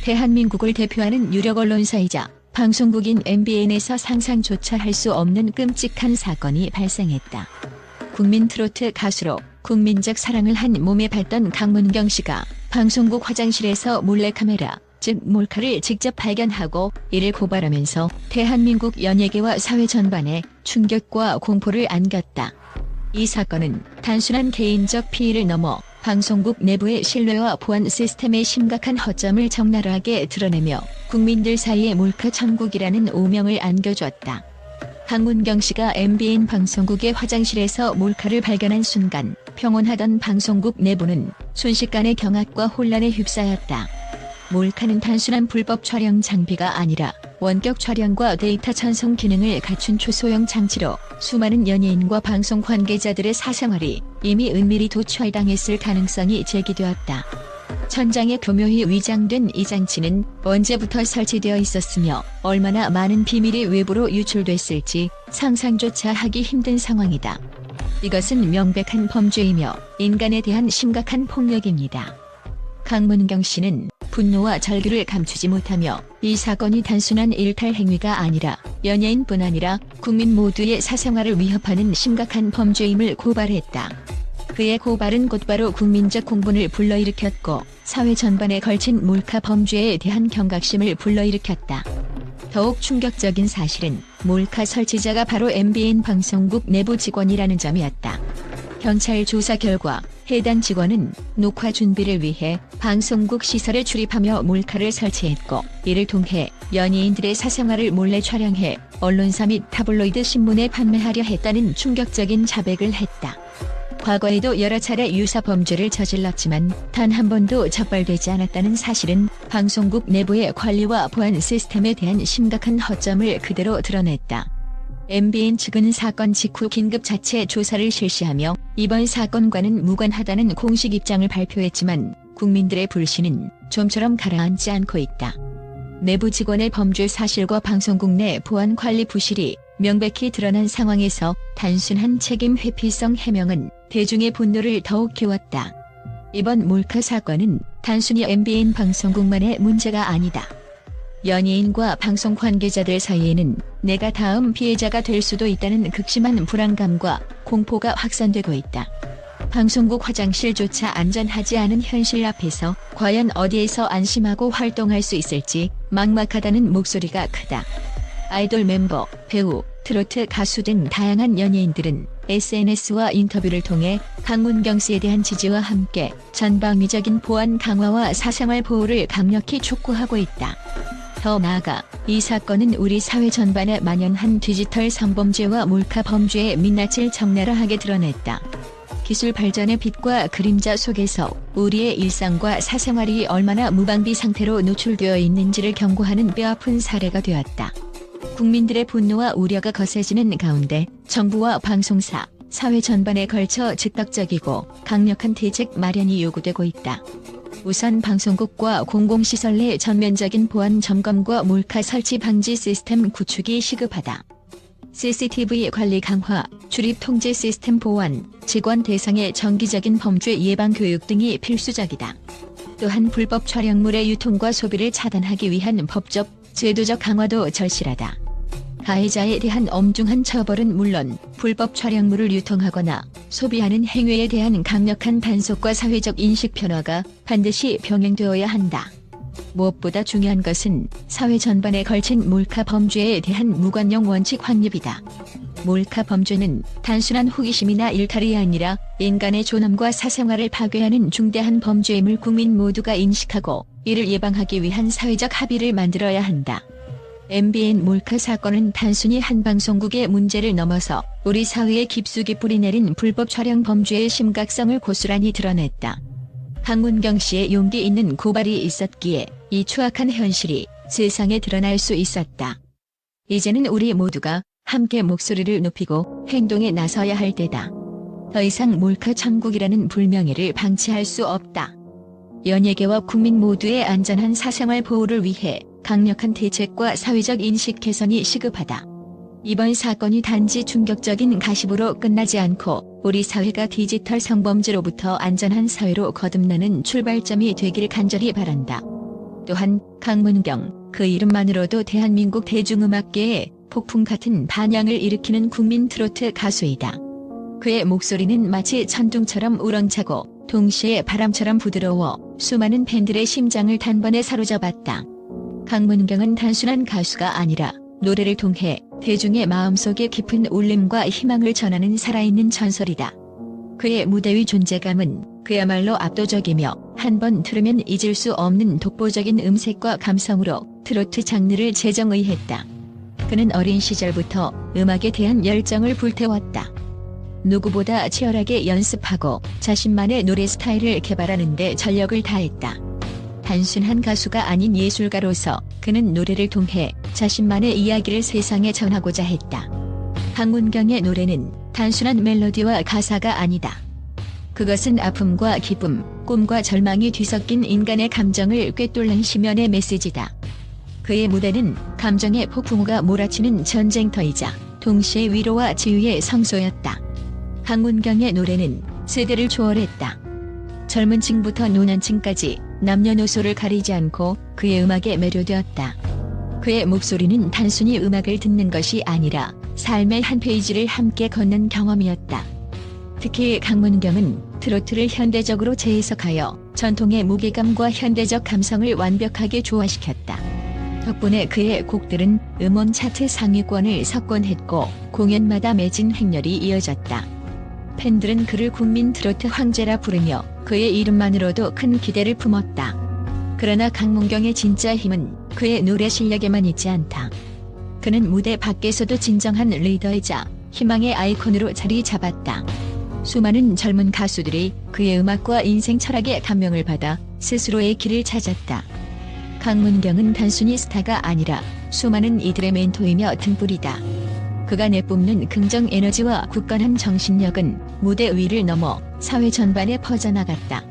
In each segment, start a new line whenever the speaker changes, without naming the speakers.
대한민국을 대표하는 유력 언론사이자 방송국인 MBN에서 상상조차 할 수 없는 끔찍한 사건이 발생했다. 국민 트로트 가수로 국민적 사랑을 한 몸에 뱄던 강문경 씨가 방송국 화장실에서 몰래카메라, 즉 몰카를 직접 발견하고 이를 고발하면서 대한민국 연예계와 사회 전반에 충격과 공포를 안겼다. 이 사건은 단순한 개인적 피해를 넘어 방송국 내부의 신뢰와 보안 시스템의 심각한 허점을 적나라하게 드러내며 국민들 사이에 몰카 천국이라는 오명을 안겨주었다. 강문경 씨가 MBN 방송국의 화장실에서 몰카를 발견한 순간 평온하던 방송국 내부는 순식간에 경악과 혼란에 휩싸였다. 몰카는 단순한 불법 촬영 장비가 아니라 원격 촬영과 데이터 전송 기능을 갖춘 초소형 장치로 수많은 연예인과 방송 관계자들의 사생활이 이미 은밀히 도취당했을 가능성이 제기되었다. 천장에 교묘히 위장된 이 장치는 언제부터 설치되어 있었으며 얼마나 많은 비밀이 외부로 유출됐을지 상상조차 하기 힘든 상황이다. 이것은 명백한 범죄이며 인간에 대한 심각한 폭력입니다. 강문경 씨는 분노와 절규를 감추지 못하며 이 사건이 단순한 일탈 행위가 아니라 연예인뿐 아니라 국민 모두의 사생활을 위협하는 심각한 범죄임을 고발했다. 그의 고발은 곧바로 국민적 공분을 불러일으켰고 사회 전반에 걸친 몰카 범죄에 대한 경각심을 불러일으켰다. 더욱 충격적인 사실은 몰카 설치자가 바로 MBN 방송국 내부 직원이라는 점이었다. 경찰 조사 결과 해당 직원은 녹화 준비를 위해 방송국 시설에 출입하며 몰카를 설치했고 이를 통해 연예인들의 사생활을 몰래 촬영해 언론사 및 타블로이드 신문에 판매하려 했다는 충격적인 자백을 했다. 과거에도 여러 차례 유사 범죄를 저질렀지만 단 한 번도 적발되지 않았다는 사실은 방송국 내부의 관리와 보안 시스템에 대한 심각한 허점을 그대로 드러냈다. MBN 측은 사건 직후 긴급 자체 조사를 실시하며 이번 사건과는 무관하다는 공식 입장을 발표했지만 국민들의 불신은 좀처럼 가라앉지 않고 있다. 내부 직원의 범죄 사실과 방송국 내 보안 관리 부실이 명백히 드러난 상황에서 단순한 책임 회피성 해명은 대중의 분노를 더욱 키웠다. 이번 몰카 사건은 단순히 MBN 방송국만의 문제가 아니다. 연예인과 방송 관계자들 사이에는 내가 다음 피해자가 될 수도 있다는 극심한 불안감과 공포가 확산되고 있다. 방송국 화장실조차 안전하지 않은 현실 앞에서 과연 어디에서 안심하고 활동할 수 있을지 막막하다는 목소리가 크다. 아이돌 멤버, 배우, 트로트 가수 등 다양한 연예인들은 SNS와 인터뷰를 통해 강문경 씨에 대한 지지와 함께 전방위적인 보안 강화와 사생활 보호를 강력히 촉구하고 있다. 더 나아가 이 사건은 우리 사회 전반에 만연한 디지털 성범죄와 몰카 범죄의 민낯을 적나라하게 드러냈다. 기술 발전의 빛과 그림자 속에서 우리의 일상과 사생활이 얼마나 무방비 상태로 노출되어 있는지를 경고하는 뼈아픈 사례가 되었다. 국민들의 분노와 우려가 거세지는 가운데 정부와 방송사, 사회 전반에 걸쳐 즉각적이고 강력한 대책 마련이 요구되고 있다. 우선 방송국과 공공시설 내 전면적인 보안 점검과 몰카 설치 방지 시스템 구축이 시급하다. CCTV 관리 강화, 출입 통제 시스템 보완, 직원 대상의 정기적인 범죄 예방 교육 등이 필수적이다. 또한 불법 촬영물의 유통과 소비를 차단하기 위한 법적, 제도적 강화도 절실하다. 가해자에 대한 엄중한 처벌은 물론 불법 촬영물을 유통하거나 소비하는 행위에 대한 강력한 단속과 사회적 인식 변화가 반드시 병행되어야 한다. 무엇보다 중요한 것은 사회 전반에 걸친 몰카 범죄에 대한 무관용 원칙 확립이다. 몰카 범죄는 단순한 호기심이나 일탈이 아니라 인간의 존엄과 사생활을 파괴하는 중대한 범죄임을 국민 모두가 인식하고 이를 예방하기 위한 사회적 합의를 만들어야 한다. MBN 몰카 사건은 단순히 한 방송국의 문제를 넘어서 우리 사회에 깊숙이 뿌리내린 불법 촬영 범죄의 심각성을 고스란히 드러냈다. 강문경 씨의 용기 있는 고발이 있었기에 이 추악한 현실이 세상에 드러날 수 있었다. 이제는 우리 모두가 함께 목소리를 높이고 행동에 나서야 할 때다. 더 이상 몰카 천국이라는 불명예를 방치할 수 없다. 연예계와 국민 모두의 안전한 사생활 보호를 위해 강력한 대책과 사회적 인식 개선이 시급하다. 이번 사건이 단지 충격적인 가십으로 끝나지 않고 우리 사회가 디지털 성범죄로부터 안전한 사회로 거듭나는 출발점이 되길 간절히 바란다. 또한 강문경, 그 이름만으로도 대한민국 대중음악계에 폭풍 같은 반향을 일으키는 국민 트로트 가수이다. 그의 목소리는 마치 천둥처럼 우렁차고 동시에 바람처럼 부드러워 수많은 팬들의 심장을 단번에 사로잡았다. 강문경은 단순한 가수가 아니라 노래를 통해 대중의 마음속에 깊은 울림과 희망을 전하는 살아있는 전설이다. 그의 무대 위 존재감은 그야말로 압도적이며 한번 들으면 잊을 수 없는 독보적인 음색과 감성으로 트로트 장르를 재정의했다. 그는 어린 시절부터 음악에 대한 열정을 불태웠다. 누구보다 치열하게 연습하고 자신만의 노래 스타일을 개발하는 데 전력을 다했다. 단순한 가수가 아닌 예술가로서 그는 노래를 통해 자신만의 이야기를 세상에 전하고자 했다. 강문경의 노래는 단순한 멜로디와 가사가 아니다. 그것은 아픔과 기쁨, 꿈과 절망이 뒤섞인 인간의 감정을 꿰뚫는 심연의 메시지다. 그의 무대는 감정의 폭풍우가 몰아치는 전쟁터이자 동시에 위로와 치유의 성소였다. 강문경의 노래는 세대를 초월했다. 젊은 층부터 노년층까지 남녀노소를 가리지 않고 그의 음악에 매료되었다. 그의 목소리는 단순히 음악을 듣는 것이 아니라 삶의 한 페이지를 함께 걷는 경험이었다. 특히 강문경은 트로트를 현대적으로 재해석하여 전통의 무게감과 현대적 감성을 완벽하게 조화시켰다. 덕분에 그의 곡들은 음원 차트 상위권을 석권했고 공연마다 매진 횡렬이 이어졌다. 팬들은 그를 국민 트로트 황제라 부르며 그의 이름만으로도 큰 기대를 품었다. 그러나 강문경의 진짜 힘은 그의 노래 실력에만 있지 않다. 그는 무대 밖에서도 진정한 리더이자 희망의 아이콘으로 자리 잡았다. 수많은 젊은 가수들이 그의 음악과 인생 철학에 감명을 받아 스스로의 길을 찾았다. 강문경은 단순히 스타가 아니라 수많은 이들의 멘토이며 등불이다. 그가 내뿜는 긍정 에너지와 굳건한 정신력은 무대 위를 넘어 사회 전반에 퍼져나갔다.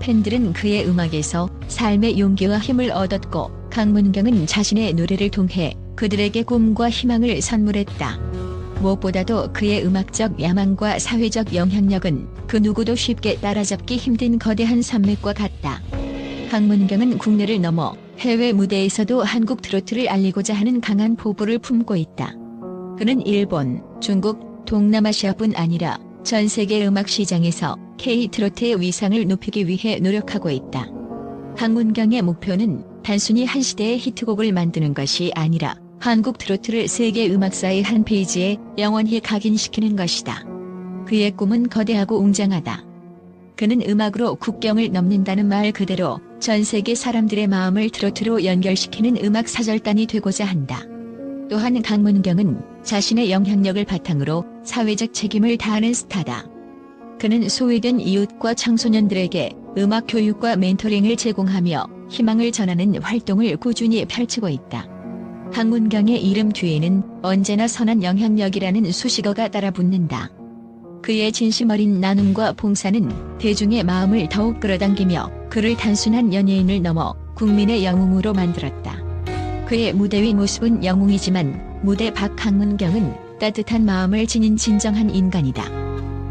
팬들은 그의 음악에서 삶의 용기와 힘을 얻었고 강문경은 자신의 노래를 통해 그들에게 꿈과 희망을 선물했다. 무엇보다도 그의 음악적 야망과 사회적 영향력은 그 누구도 쉽게 따라잡기 힘든 거대한 산맥과 같다. 강문경은 국내를 넘어 해외 무대에서도 한국 트로트를 알리고자 하는 강한 포부를 품고 있다. 그는 일본, 중국, 동남아시아뿐 아니라 전 세계 음악 시장에서 K-트로트의 위상을 높이기 위해 노력하고 있다. 강문경의 목표는 단순히 한 시대의 히트곡을 만드는 것이 아니라 한국 트로트를 세계 음악사의 한 페이지에 영원히 각인시키는 것이다. 그의 꿈은 거대하고 웅장하다. 그는 음악으로 국경을 넘는다는 말 그대로 전 세계 사람들의 마음을 트로트로 연결시키는 음악 사절단이 되고자 한다. 또한 강문경은 자신의 영향력을 바탕으로 사회적 책임을 다하는 스타다. 그는 소외된 이웃과 청소년들에게 음악 교육과 멘토링을 제공하며 희망을 전하는 활동을 꾸준히 펼치고 있다. 강문경의 이름 뒤에는 언제나 선한 영향력이라는 수식어가 따라붙는다. 그의 진심 어린 나눔과 봉사는 대중의 마음을 더욱 끌어당기며 그를 단순한 연예인을 넘어 국민의 영웅으로 만들었다. 그의 무대 위 모습은 영웅이지만 무대 밖 강문경은 따뜻한 마음을 지닌 진정한 인간이다.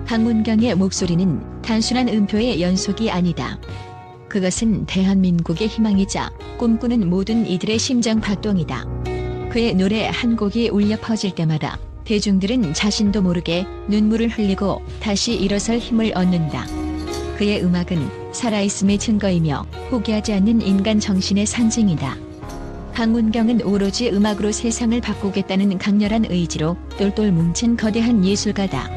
강문경의 목소리는 단순한 음표의 연속이 아니다. 그것은 대한민국의 희망이자 꿈꾸는 모든 이들의 심장 박동이다. 그의 노래 한 곡이 울려 퍼질 때마다 대중들은 자신도 모르게 눈물을 흘리고 다시 일어설 힘을 얻는다. 그의 음악은 살아있음의 증거이며 포기하지 않는 인간 정신의 상징이다. 강문경은 오로지 음악으로 세상을 바꾸겠다는 강렬한 의지로 똘똘 뭉친 거대한 예술가다.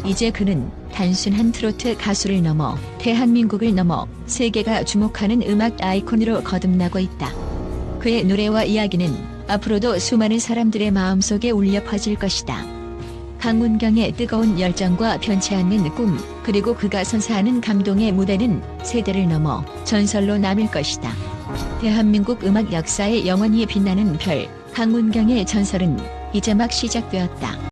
이제 그는 단순한 트로트 가수를 넘어 대한민국을 넘어 세계가 주목하는 음악 아이콘으로 거듭나고 있다. 그의 노래와 이야기는 앞으로도 수많은 사람들의 마음속에 울려 퍼질 것이다. 강문경의 뜨거운 열정과 변치 않는 꿈, 그리고 그가 선사하는 감동의 무대는 세대를 넘어 전설로 남을 것이다. 대한민국 음악 역사에 영원히 빛나는 별, 강문경의 전설은 이제 막 시작되었다.